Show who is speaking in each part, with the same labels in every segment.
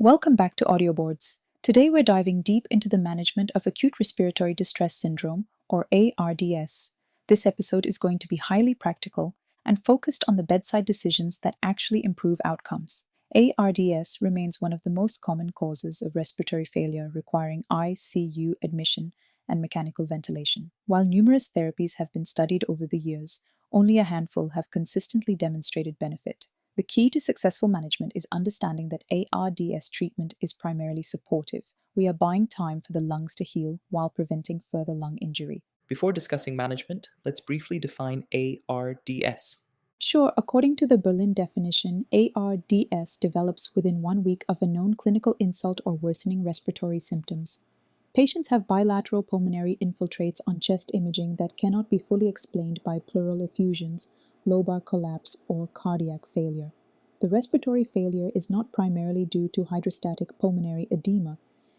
Speaker 1: Welcome back to Audioboards. Today we're diving deep into the management of acute respiratory distress syndrome, or ARDS. This episode is going to be highly practical and focused on the bedside decisions that actually improve outcomes. ARDS remains one of the most common causes of respiratory failure requiring ICU admission and mechanical ventilation. While numerous therapies have been studied over the years, only a handful have consistently demonstrated benefit. The key to successful management is understanding that ARDS treatment is primarily supportive. We are buying time for the lungs to heal while preventing further lung injury.
Speaker 2: Before discussing management, let's briefly define ARDS.
Speaker 1: Sure, according to the Berlin definition, ARDS develops within 1 week of a known clinical insult or worsening respiratory symptoms. Patients have bilateral pulmonary infiltrates on chest imaging that cannot be fully explained by pleural effusions, lobar collapse, or cardiac failure. The respiratory failure is not primarily due to hydrostatic pulmonary edema,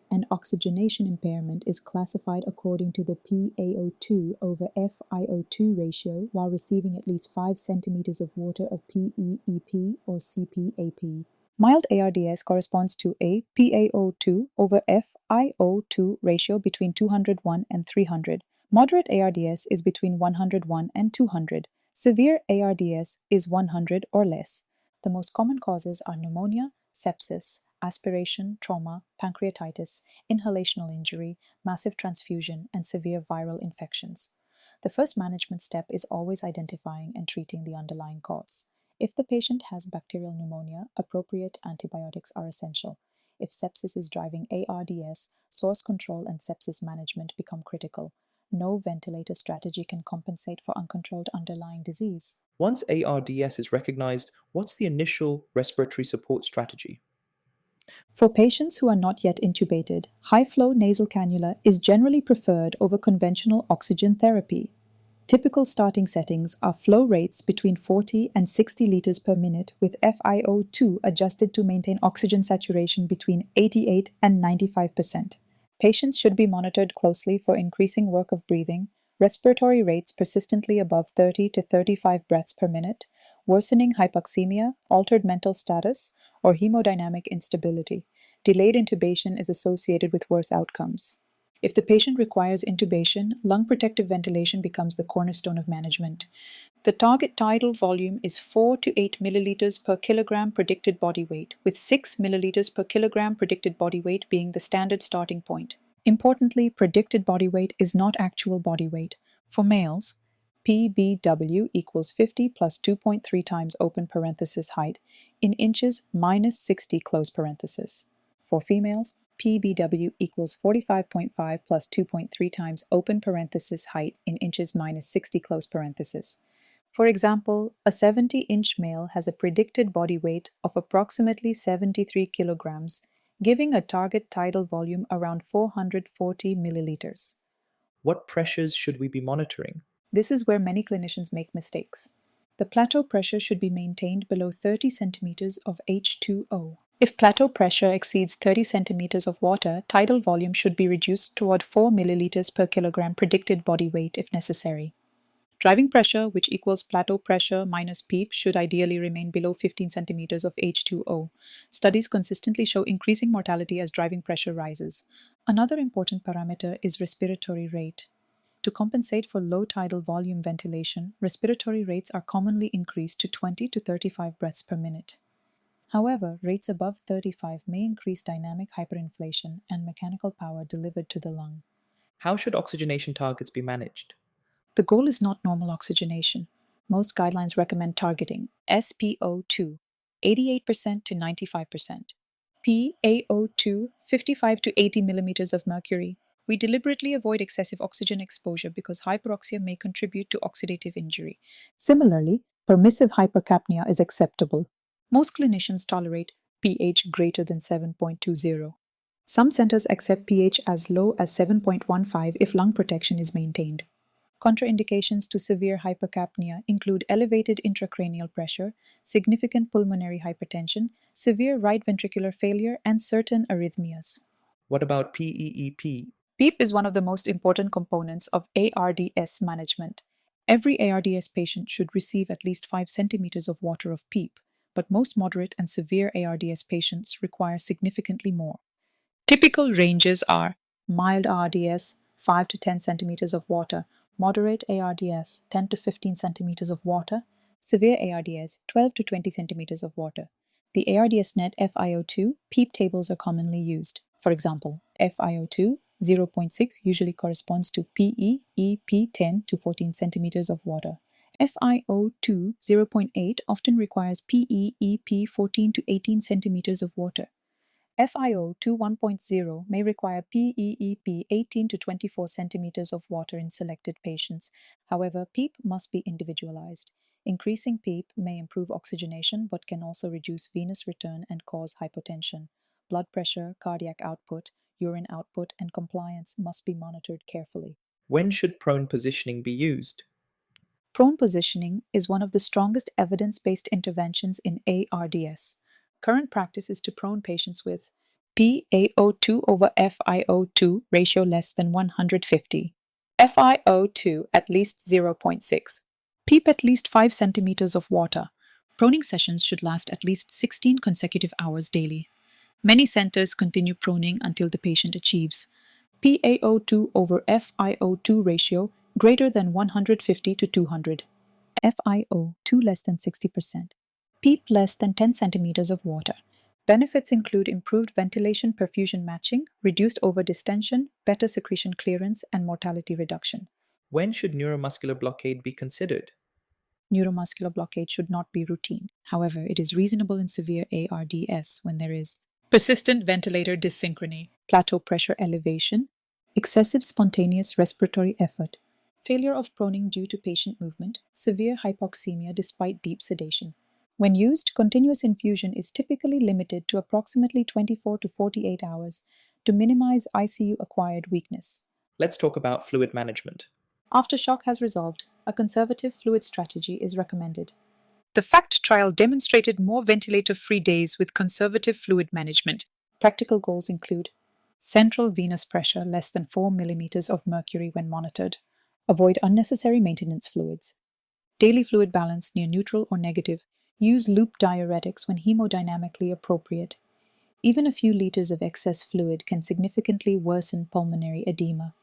Speaker 1: and oxygenation impairment is classified according to the PaO2 over FiO2 ratio while receiving at least 5 centimeters of water of PEEP or CPAP. Mild ARDS corresponds to a PaO2 over FiO2 ratio between 201 and 300. Moderate ARDS is between 101 and 200. Severe ARDS is 100 or less. The most common causes are pneumonia, sepsis, aspiration, trauma, pancreatitis, inhalational injury, massive transfusion, and severe viral infections. The first management step is always identifying and treating the underlying cause. If the patient has bacterial pneumonia, appropriate antibiotics are essential. If sepsis is driving ARDS, source control and sepsis management become critical. No ventilator strategy can compensate for uncontrolled underlying disease.
Speaker 2: Once ARDS is recognized, what's the initial respiratory support strategy?
Speaker 1: For patients who are not yet intubated, high-flow nasal cannula is generally preferred over conventional oxygen therapy. Typical starting settings are flow rates between 40 and 60 liters per minute with FiO2 adjusted to maintain oxygen saturation between 88 and 95%. Patients should be monitored closely for increasing work of breathing, respiratory rates persistently above 30 to 35 breaths per minute, worsening hypoxemia, altered mental status, or hemodynamic instability. Delayed intubation is associated with worse outcomes. If the patient requires intubation, lung protective ventilation becomes the cornerstone of management. The target tidal volume is 4 to 8 milliliters per kilogram predicted body weight, with 6 milliliters per kilogram predicted body weight being the standard starting point. Importantly, predicted body weight is not actual body weight. For males, PBW equals 50 plus 2.3 times open parenthesis height in inches minus 60 close parenthesis. For females, PBW equals 45.5 plus 2.3 times open parenthesis height in inches minus 60 close parenthesis. For example, a 70-inch male has a predicted body weight of approximately 73 kilograms, giving a target tidal volume around 440 milliliters.
Speaker 2: What pressures should we be monitoring?
Speaker 1: This is where many clinicians make mistakes. The plateau pressure should be maintained below 30 centimeters of H2O. If plateau pressure exceeds 30 centimeters of water, tidal volume should be reduced toward 4 milliliters per kilogram predicted body weight if necessary. Driving pressure, which equals plateau pressure minus PEEP, should ideally remain below 15 centimeters of H2O. Studies consistently show increasing mortality as driving pressure rises. Another important parameter is respiratory rate. To compensate for low tidal volume ventilation, respiratory rates are commonly increased to 20 to 35 breaths per minute. However, rates above 35 may increase dynamic hyperinflation and mechanical power delivered to the lung.
Speaker 2: How should oxygenation targets be managed?
Speaker 1: The goal is not normal oxygenation. Most guidelines recommend targeting SpO2, 88% to 95%, PaO2, 55 to 80 millimeters of mercury. We deliberately avoid excessive oxygen exposure because hyperoxia may contribute to oxidative injury. Similarly, permissive hypercapnia is acceptable. Most clinicians tolerate pH greater than 7.20. Some centers accept pH as low as 7.15 if lung protection is maintained. Contraindications to severe hypercapnia include elevated intracranial pressure, significant pulmonary hypertension, severe right ventricular failure, and certain arrhythmias.
Speaker 2: What about PEEP?
Speaker 1: PEEP is one of the most important components of ARDS management. Every ARDS patient should receive at least 5 centimeters of water of PEEP. but most moderate and severe ARDS patients require significantly more. Typical ranges are mild ARDS, 5 to 10 centimeters of water, moderate ARDS, 10 to 15 centimeters of water, severe ARDS, 12 to 20 centimeters of water. The ARDSnet FiO2 PEEP tables are commonly used. For example, FiO2 0.6 usually corresponds to PEEP 10 to 14 centimeters of water. FiO2 0.8 often requires PEEP 14 to 18 centimeters of water. FiO2 1.0 may require PEEP 18 to 24 centimeters of water in selected patients. However, PEEP must be individualized. Increasing PEEP may improve oxygenation but can also reduce venous return and cause hypotension. Blood pressure, cardiac output, urine output, and compliance must be monitored carefully.
Speaker 2: When should prone positioning be used?
Speaker 1: Prone positioning is one of the strongest evidence-based interventions in ARDS. Current practice is to prone patients with PaO2 over FiO2 ratio less than 150, FiO2 at least 0.6, PEEP at least 5 centimeters of water. Proning sessions should last at least 16 consecutive hours daily. Many centers continue proning until the patient achieves PaO2 over FiO2 ratio greater than 150 to 200, FiO2 less than 60%, PEEP less than 10 centimeters of water. Benefits include improved ventilation perfusion matching, reduced overdistension, better secretion clearance, and mortality reduction.
Speaker 2: When should neuromuscular blockade be considered?
Speaker 1: Neuromuscular blockade should not be routine. However, it is reasonable in severe ARDS when there is persistent ventilator dyssynchrony, plateau pressure elevation, excessive spontaneous respiratory effort, failure of proning due to patient movement, severe hypoxemia despite deep sedation. When used, continuous infusion is typically limited to approximately 24 to 48 hours to minimize ICU-acquired weakness.
Speaker 2: Let's talk about fluid management.
Speaker 1: After shock has resolved, a conservative fluid strategy is recommended. The FACT trial demonstrated more ventilator-free days with conservative fluid management. Practical goals include central venous pressure less than 4 millimeters of mercury when monitored. Avoid unnecessary maintenance fluids. Daily fluid balance near neutral or negative. Use loop diuretics when hemodynamically appropriate. Even a few liters of excess fluid can significantly worsen pulmonary edema.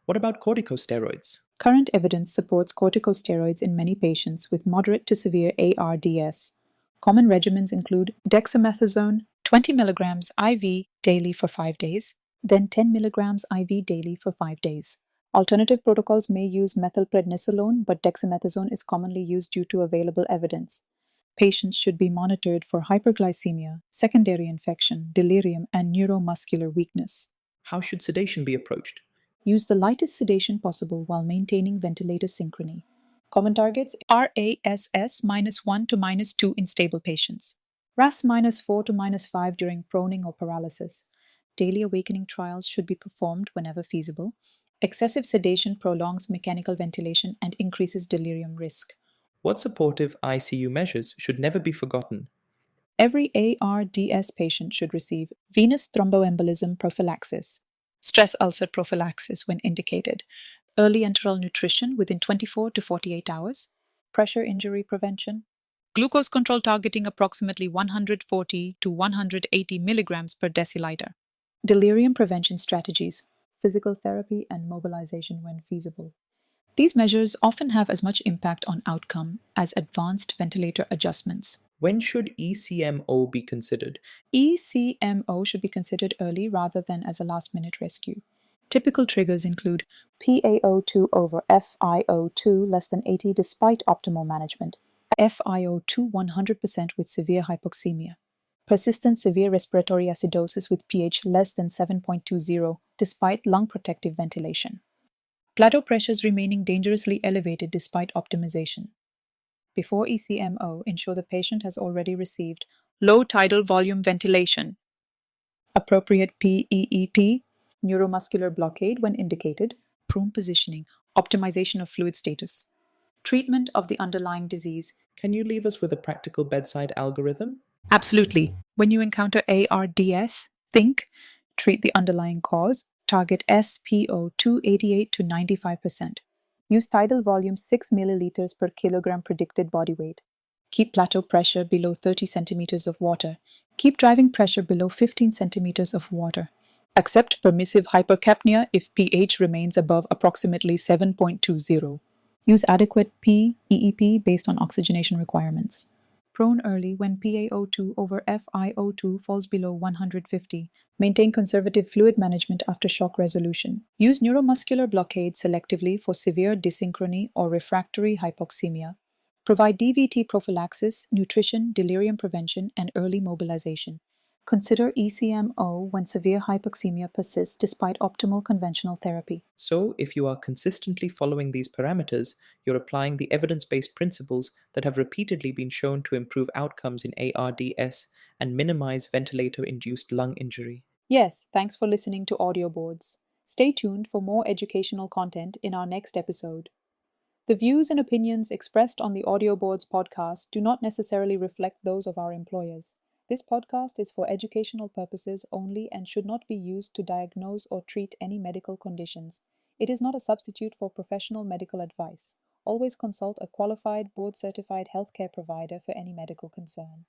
Speaker 2: What about corticosteroids?
Speaker 1: Current evidence supports corticosteroids in many patients with moderate to severe ARDS. Common regimens include dexamethasone, 20 mg IV daily for 5 days, then 10 mg IV daily for 5 days. Alternative protocols may use methylprednisolone, but dexamethasone is commonly used due to available evidence. Patients should be monitored for hyperglycemia, secondary infection, delirium, and neuromuscular weakness.
Speaker 2: How should sedation be approached?
Speaker 1: Use the lightest sedation possible while maintaining ventilator synchrony. Common targets RASS -1 to -2 in stable patients, RAS -4 to -5 during proning or paralysis. Daily awakening trials should be performed whenever feasible. Excessive sedation prolongs mechanical ventilation and increases delirium risk.
Speaker 2: What supportive ICU measures should never be forgotten?
Speaker 1: Every ARDS patient should receive venous thromboembolism prophylaxis, stress ulcer prophylaxis when indicated, early enteral nutrition within 24 to 48 hours, pressure injury prevention, glucose control targeting approximately 140 to 180 milligrams per deciliter, delirium prevention strategies, physical therapy, and mobilization when feasible. These measures often have as much impact on outcome as advanced ventilator adjustments.
Speaker 2: When should ECMO be considered?
Speaker 1: ECMO should be considered early rather than as a last-minute rescue. Typical triggers include PaO2 over FiO2 less than 80 despite optimal management, FiO2 100% with severe hypoxemia, persistent severe respiratory acidosis with pH less than 7.20 despite lung protective ventilation, plateau pressures remaining dangerously elevated despite optimization. Before ECMO, ensure the patient has already received low tidal volume ventilation, appropriate PEEP, neuromuscular blockade when indicated, prone positioning, optimization of fluid status, treatment of the underlying disease.
Speaker 2: Can you leave us with a practical bedside algorithm?
Speaker 1: Absolutely. When you encounter ARDS, think, treat the underlying cause, target SpO2 88 to 95%. Use tidal volume 6 milliliters per kilogram predicted body weight. Keep plateau pressure below 30 centimeters of water. Keep driving pressure below 15 centimeters of water. Accept permissive hypercapnia if pH remains above approximately 7.20. Use adequate PEEP based on oxygenation requirements. Prone early when PaO2 over FiO2 falls below 150. Maintain conservative fluid management after shock resolution. Use neuromuscular blockade selectively for severe dysynchrony or refractory hypoxemia. Provide DVT prophylaxis, nutrition, delirium prevention, and early mobilization. Consider ECMO when severe hypoxemia persists despite optimal conventional therapy.
Speaker 2: So, if you are consistently following these parameters, you're applying the evidence based principles that have repeatedly been shown to improve outcomes in ARDS and minimize ventilator induced lung injury.
Speaker 1: Yes, thanks for listening to Audioboards. Stay tuned for more educational content in our next episode. The views and opinions expressed on the Audioboards podcast do not necessarily reflect those of our employers. This podcast is for educational purposes only and should not be used to diagnose or treat any medical conditions. It is not a substitute for professional medical advice. Always consult a qualified, board-certified healthcare provider for any medical concern.